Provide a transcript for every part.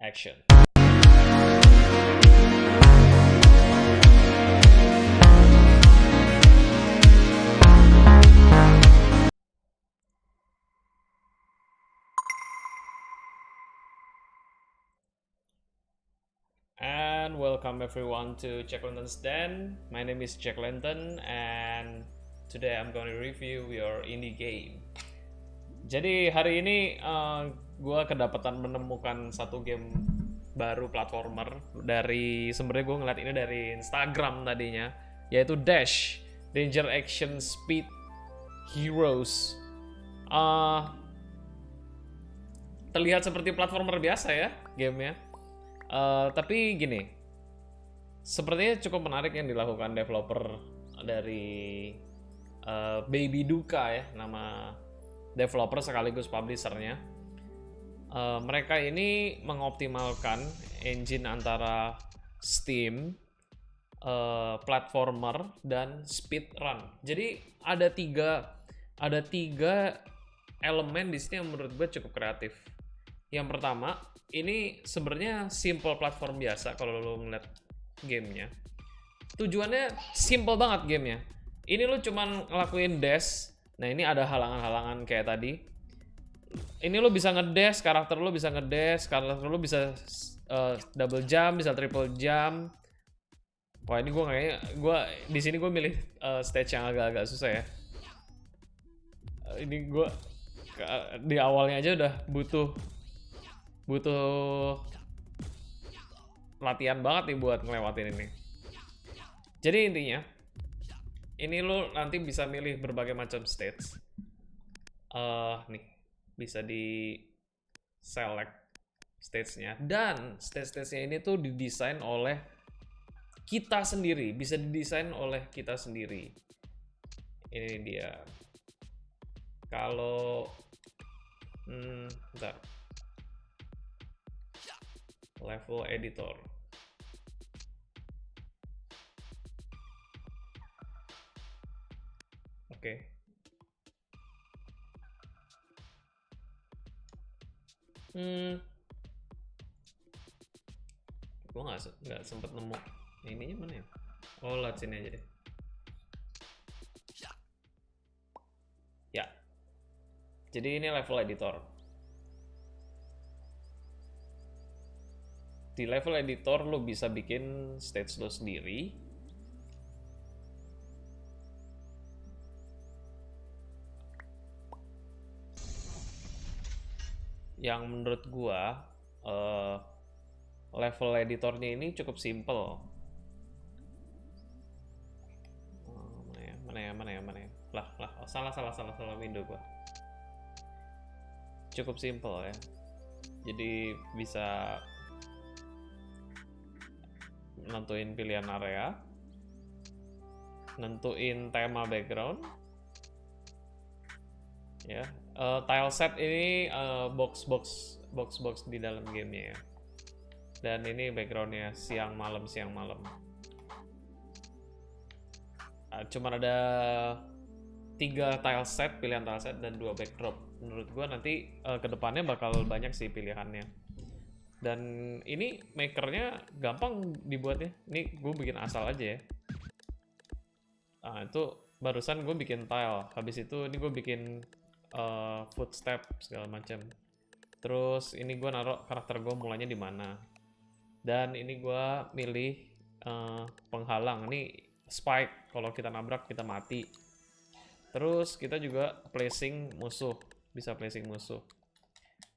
action. And welcome everyone to Jack Lantern's Den. My name is Jack Lantern and today I'm going to review your indie game. Jadi hari ini gue kedapatan menemukan satu game baru platformer dari sebenarnya gue ngeliat ini dari Instagram tadinya, yaitu Dash Danger Action Speed Heroes. Terlihat seperti platformer biasa ya gamenya. Tapi gini, sepertinya cukup menarik yang dilakukan developer dari Baby Duka ya, nama developer sekaligus publishernya. Mereka ini mengoptimalkan engine antara Steam, platformer, dan speedrun. Jadi ada tiga elemen di sini yang menurut gue cukup kreatif. Yang pertama, ini sebenarnya simple platform biasa kalau lo ngeliat gamenya. Tujuannya simple banget gamenya. Ini lo cuman ngelakuin dash. Nah ini ada halangan-halangan kayak tadi. Ini lo bisa ngedash, karakter lo bisa ngedash, karakter lo bisa double jump, bisa triple jump. Wah ini gue di sini gue milih stage yang agak-agak susah ya. Ini gue di awalnya aja udah butuh latihan banget nih buat ngelewatin ini. Jadi intinya, ini lo nanti bisa milih berbagai macam stage. Nih, bisa di select stage-nya. Dan stage-stage-nya ini tuh didesain oleh kita sendiri. Bisa didesain oleh kita sendiri. Ini dia. Kalau bentar. Level editor. Oke. Gue nggak sempet nemu ininya mana ya? Oh, lihat sini aja deh. Ya. Jadi ini level editor. Di level editor lo bisa bikin stage lo sendiri. Yang menurut gua level editornya ini cukup simple. Mana ya. Lah, salah window gua. Cukup simple ya. Jadi bisa nentuin pilihan area, nentuin tema background, ya. Tile set ini box di dalam gamenya ya. Dan ini backgroundnya siang malam. Cuman ada 3 tile set, pilihan tile set dan 2 backdrop. Menurut gua nanti kedepannya bakal banyak sih pilihannya. Dan ini makernya gampang dibuatnya. Ini gue bikin asal aja ya. Itu barusan gue bikin tile. Habis itu ini gue bikin footstep segala macam. Terus ini gue naruh karakter gue mulanya di mana. Dan ini gue milih penghalang. Ini spike. Kalau kita nabrak kita mati. Terus kita juga placing musuh. Bisa placing musuh.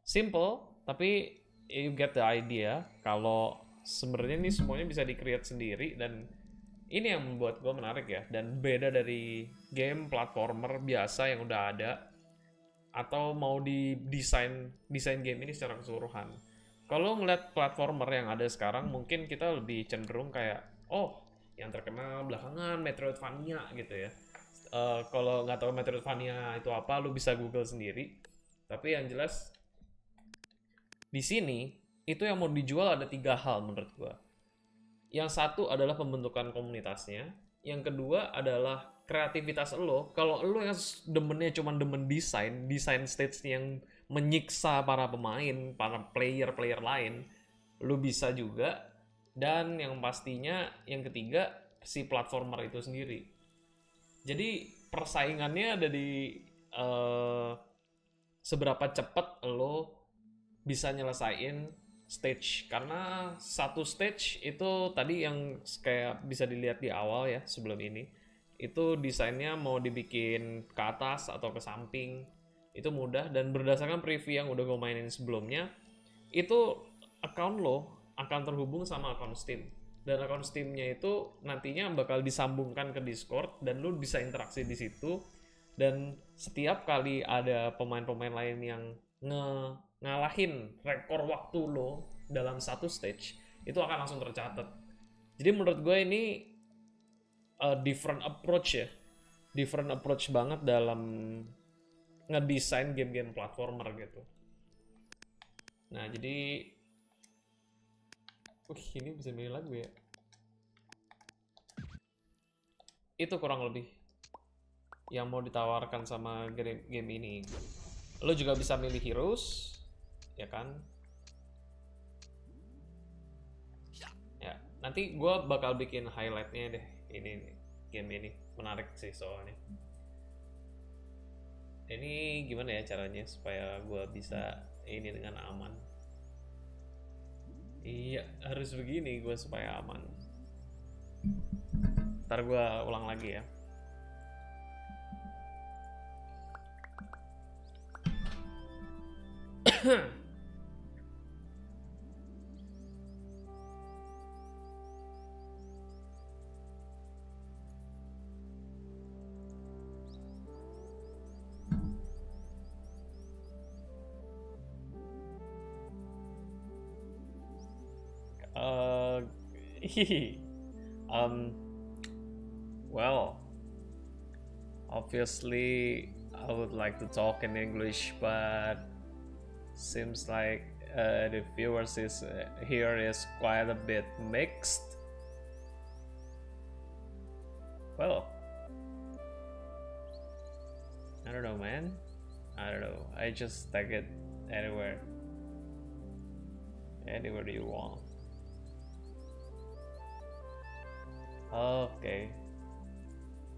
Simple, tapi you get the idea kalau sebenarnya ini semuanya bisa di-create sendiri, dan ini yang membuat gue menarik ya, dan beda dari game platformer biasa yang udah ada atau mau desain game ini secara keseluruhan. Kalau ngeliat platformer yang ada sekarang mungkin kita lebih cenderung kayak yang terkenal belakangan Metroidvania gitu ya. Kalau nggak tahu Metroidvania itu apa, lu bisa Google sendiri. Tapi yang jelas di sini, itu yang mau dijual ada 3 hal menurut gua. Yang satu adalah pembentukan komunitasnya. Yang kedua adalah kreativitas lo. Kalau lo yang demennya cuma demen desain stage yang menyiksa para pemain, para player lain, lu bisa juga. Dan yang pastinya yang ketiga, si platformer itu sendiri. Jadi persaingannya ada di seberapa cepat lo bisa nyelesain stage. Karena satu stage itu tadi yang kayak bisa dilihat di awal ya sebelum ini, itu desainnya mau dibikin ke atas atau ke samping itu mudah. Dan berdasarkan preview yang udah gue mainin sebelumnya, itu account lo akan terhubung sama akun Steam, dan akun Steamnya itu nantinya bakal disambungkan ke Discord dan lu bisa interaksi di situ. Dan setiap kali ada pemain-pemain lain yang ngalahin rekor waktu lo dalam satu stage, itu akan langsung tercatat. Jadi menurut gue ini different approach ya, different approach banget dalam ngedesain game-game platformer gitu. Nah jadi ini bisa milih lagu ya. Itu kurang lebih yang mau ditawarkan sama game ini. Lo juga bisa milih heroes, ya kan? Ya, nanti gue bakal bikin highlightnya deh. Ini game ini menarik sih soalnya. Ini gimana ya caranya supaya gue bisa ini dengan aman? Iya, harus begini gue supaya aman. Ntar gue ulang lagi ya. Well, obviously I would like to talk in English, but seems like the viewers here is quite a bit mixed. Well, I don't know, man. I don't know. I just take it anywhere. Anywhere you want. Okay.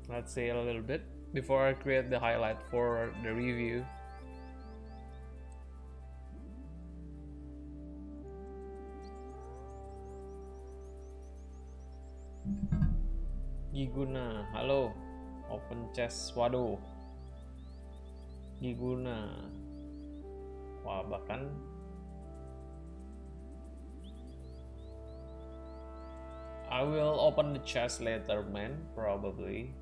Let's see a little bit before I create the highlight for the review. Giguna, halo. Open chest, waduh. Giguna. Wah, bahkan I will open the chest later, man, probably.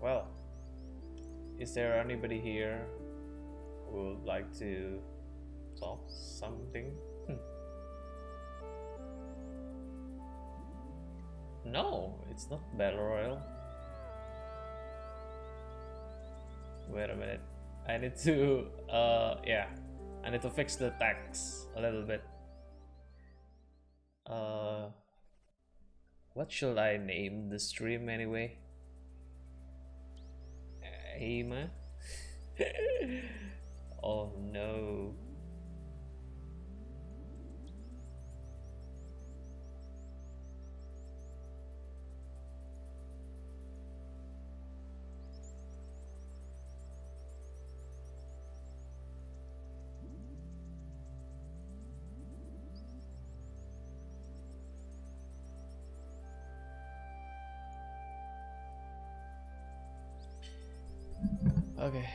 Well, is there anybody here who would like to talk something? No, it's not Battle Royale. Wait a minute. I need to, yeah, I need to fix the text a little bit. What should I name the stream anyway? Aima? Oh no. Okay.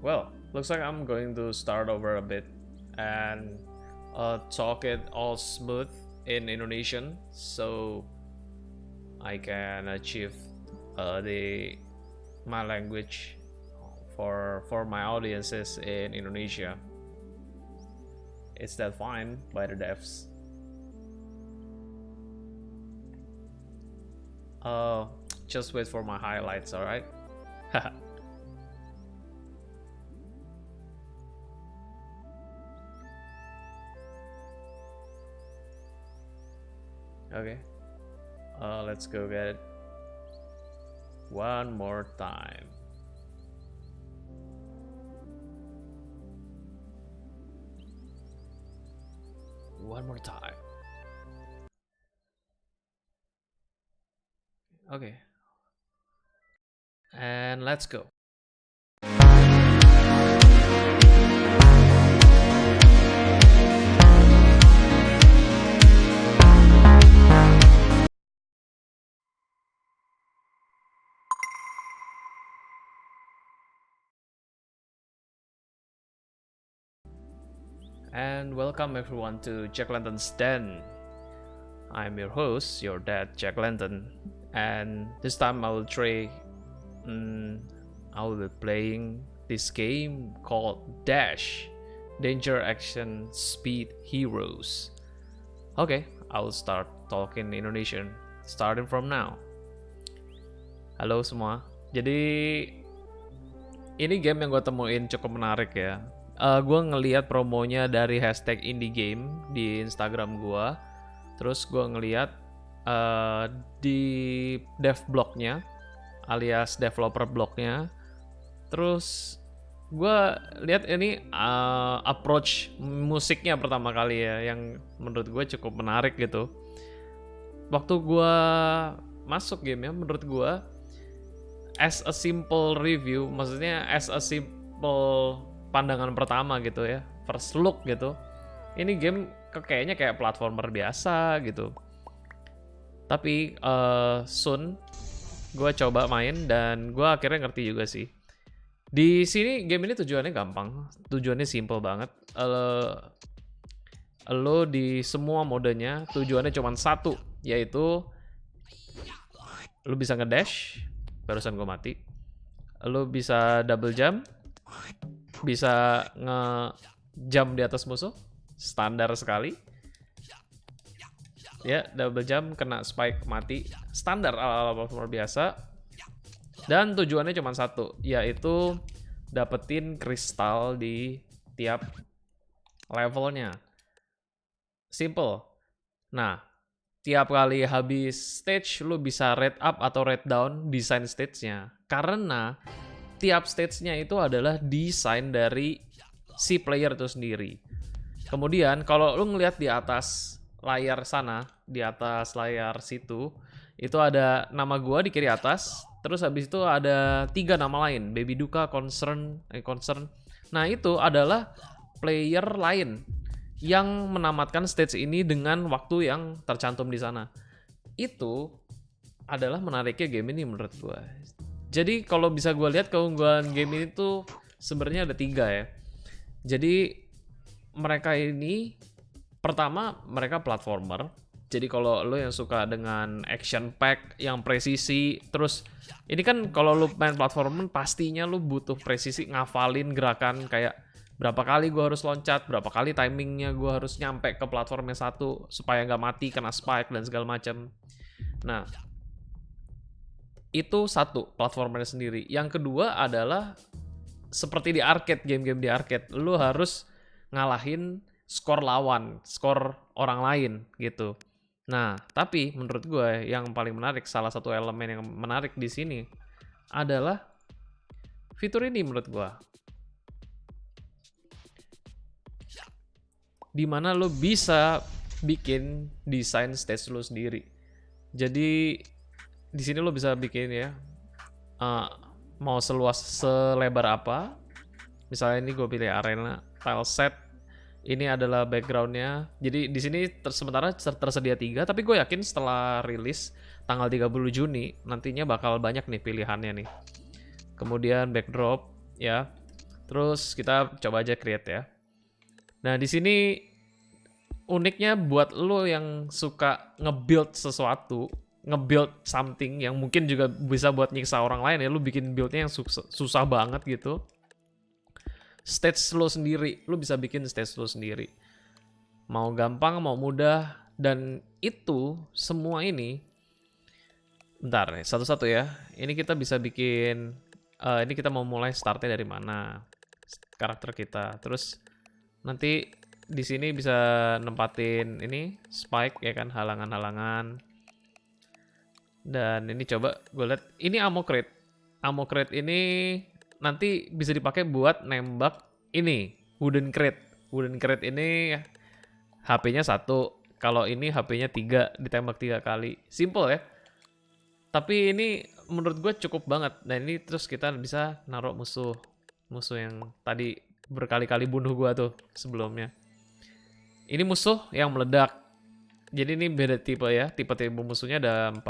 Well, looks like I'm going to start over a bit and talk it all smooth in Indonesian. So I can achieve the my language for my audiences in Indonesia. Is that fine by the devs? Just wait for my highlights, alright? Okay. Let's go get it one more time. One more time. Okay. And let's go. And welcome everyone to Jack Lantern's Den. I'm your host, your dad, Jack Lantern, and this time I will be playing this game called Dash, Danger Action Speed Heroes. Okay, I will start talking Indonesian, starting from now. Halo semua, jadi ini game yang gue temuin cukup menarik ya. Gue ngelihat promonya dari hashtag indie game di Instagram gue. Terus gue ngelihat di dev blognya alias developer blognya. Terus gue lihat ini approach musiknya pertama kali ya, yang menurut gue cukup menarik gitu. Waktu gue masuk game ya, menurut gue as a simple review, maksudnya as a simple pandangan pertama gitu ya, first look gitu, ini game kayaknya kayak platformer biasa gitu. Tapi soon gue coba main dan gue akhirnya ngerti juga sih. Di sini game ini tujuannya gampang, tujuannya simple banget. Lo di semua modenya tujuannya cuma satu, yaitu lo bisa ngedash. Barusan gue mati. Lo bisa double jump, bisa nge-jump di atas musuh, standar sekali. Ya, double jump, kena spike, mati, standar ala-ala platformer biasa. Dan tujuannya cuma satu, yaitu dapetin kristal di tiap levelnya. Simple. Nah, tiap kali habis stage, lu bisa rate up atau rate down desain stage-nya. Karena tiap stage-nya itu adalah desain dari si player itu sendiri. Kemudian kalau lu ngelihat di atas layar sana, di atas layar situ, itu ada nama gua di kiri atas, terus habis itu ada 3 nama lain, Baby Duka, Concern. Nah, itu adalah player lain yang menamatkan stage ini dengan waktu yang tercantum di sana. Itu adalah menariknya game ini menurut gua. Jadi kalau bisa gue lihat keunggulan game ini tuh sebenarnya ada 3 ya. Jadi mereka ini, pertama mereka platformer. Jadi kalau lo yang suka dengan action pack yang presisi, terus ini kan kalau lo main platformer pastinya lo butuh presisi, ngafalin gerakan kayak berapa kali gue harus loncat, berapa kali timingnya gue harus nyampe ke platform yang satu supaya nggak mati kena spike dan segala macam. Nah, itu satu, platformernya sendiri. Yang kedua adalah seperti di arcade, game-game di arcade, lu harus ngalahin skor lawan, skor orang lain gitu. Nah, tapi menurut gue yang paling menarik, salah satu elemen yang menarik di sini adalah fitur ini menurut gue. Dimana lu bisa bikin desain stage lu sendiri. Jadi di sini lo bisa bikin ya, mau selebar apa. Misalnya ini gue pilih arena tile set. Ini adalah backgroundnya. Jadi di sini sementara tersedia 3, tapi gue yakin setelah rilis tanggal 30 Juni nantinya bakal banyak nih pilihannya nih. Kemudian backdrop ya. Terus kita coba aja create ya. Nah di sini uniknya buat lo yang suka nge-build sesuatu, nge-build something yang mungkin juga bisa buat nyiksa orang lain ya, lu bikin buildnya yang susah banget gitu. Stage lo sendiri, lu bisa bikin stage lo sendiri. Mau gampang, mau mudah, dan itu semua ini, bentar nih, satu-satu ya. Ini kita bisa bikin, ini kita mau mulai startnya dari mana, karakter kita. Terus nanti di sini bisa nempatin ini spike ya kan, halangan-halangan. Dan ini coba gue lihat, ini ammo crate. Ammo crate ini nanti bisa dipakai buat nembak ini wooden crate. Wooden crate ini HP-nya 1. Kalau ini HP-nya 3, ditembak 3 kali. Simple ya. Tapi ini menurut gue cukup banget. Nah ini terus kita bisa naruh musuh yang tadi berkali-kali bunuh gue tuh sebelumnya. Ini musuh yang meledak. Jadi ini beda tipe ya. Tipe-tipe musuhnya ada 4.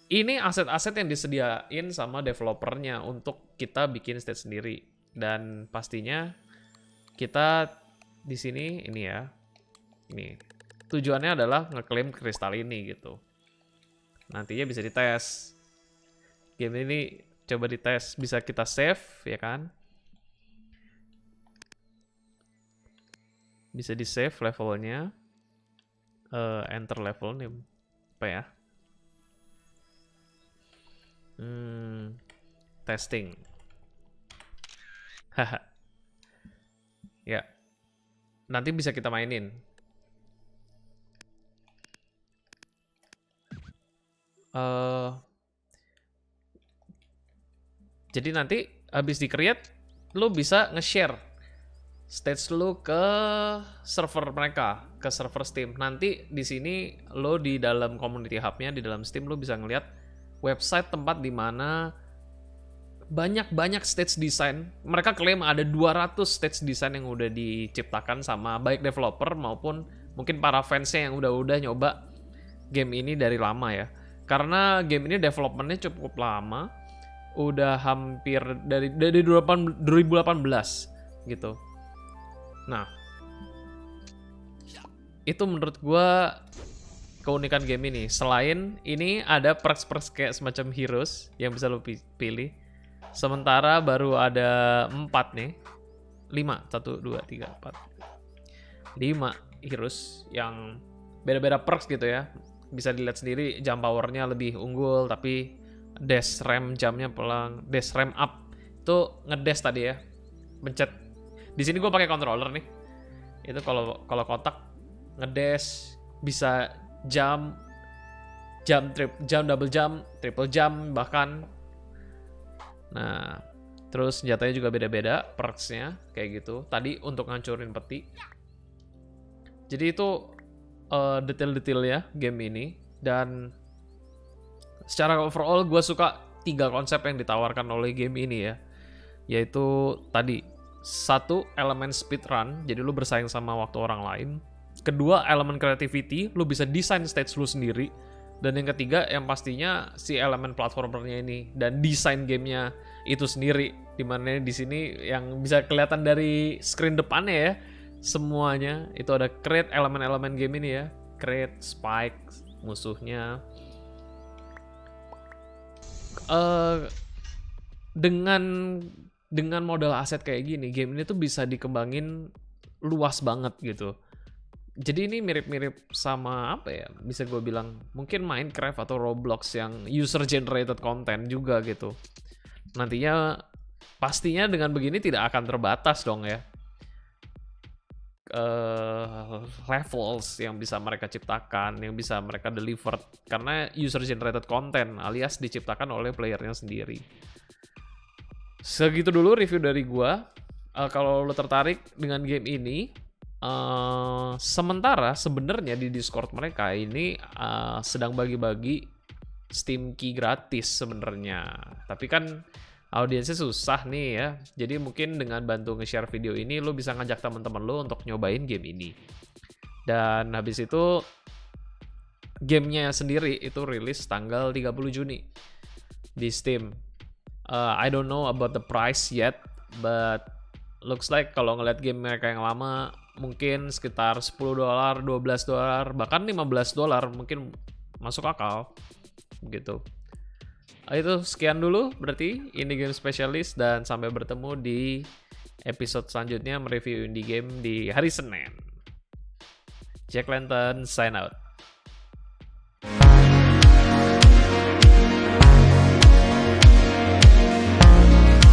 Ini aset-aset yang disediain sama developernya untuk kita bikin stage sendiri. Dan pastinya kita di sini ini ya. Ini tujuannya adalah ngeklaim kristal ini gitu. Nantinya bisa dites. Game ini coba dites, bisa kita save ya kan. Bisa di save levelnya. Enter level nih. Apa ya? Testing. Haha. Ya. Nanti bisa kita mainin. Jadi nanti habis di-create, lo bisa nge-share stage lo ke server mereka, ke server Steam. Nanti di sini lo di dalam community hub-nya, di dalam Steam lo bisa ngeliat website tempat di mana banyak stage design. Mereka klaim ada 200 stage design yang udah diciptakan sama baik developer maupun mungkin para fansnya yang udah nyoba game ini dari lama ya. Karena game ini developmentnya cukup lama, udah hampir dari 2018 gitu. Nah, itu menurut gua keunikan game ini. Selain ini ada perks-perks kayak semacam heroes yang bisa lo pilih. Sementara baru ada 4 nih. 5, 1, 2, 3, 4. 5 heroes yang beda-beda perks gitu ya. Bisa dilihat sendiri, jump powernya lebih unggul, tapi dash rem jamnya pelan, dash rem up itu ngedash tadi ya, pencet. Di sini gue pakai controller nih. Itu kalau kotak ngedash, bisa jump, double jump, triple jump bahkan. Nah, terus senjatanya juga beda-beda perksnya kayak gitu. Tadi untuk ngancurin peti. Jadi itu detail-detail ya game ini. Dan secara overall gue suka 3 konsep yang ditawarkan oleh game ini ya. Yaitu tadi, 1 elemen speedrun, jadi lu bersaing sama waktu orang lain. Kedua, elemen creativity, lu bisa desain stage lu sendiri. Dan yang ketiga, yang pastinya si elemen platformernya ini dan desain gamenya itu sendiri. Dimana di sini yang bisa kelihatan dari screen depannya ya, semuanya itu ada crate, elemen-elemen game ini ya, crate, spike, musuhnya. Dengan modal aset kayak gini, game ini tuh bisa dikembangin luas banget gitu. Jadi ini mirip-mirip sama apa ya, bisa gue bilang mungkin Minecraft atau Roblox yang user generated content juga gitu. Nantinya pastinya dengan begini tidak akan terbatas dong ya. Levels yang bisa mereka ciptakan, yang bisa mereka deliver, karena user generated content alias diciptakan oleh playernya sendiri. Segitu dulu review dari gua. Kalau lo tertarik dengan game ini, sementara sebenarnya di Discord mereka ini sedang bagi-bagi Steam Key gratis sebenarnya. Tapi kan audiensnya susah nih ya. Jadi mungkin dengan bantu nge-share video ini lo bisa ngajak teman-teman lo untuk nyobain game ini. Dan habis itu gamenya sendiri itu rilis tanggal 30 Juni di Steam. I don't know about the price yet, but looks like kalau ngeliat game mereka yang lama mungkin sekitar $10, $12, bahkan $15 mungkin masuk akal gitu. Itu sekian dulu berarti Indie Game Specialist, dan sampai bertemu di episode selanjutnya mereview indie game di hari Senin. Jack Lantern sign out.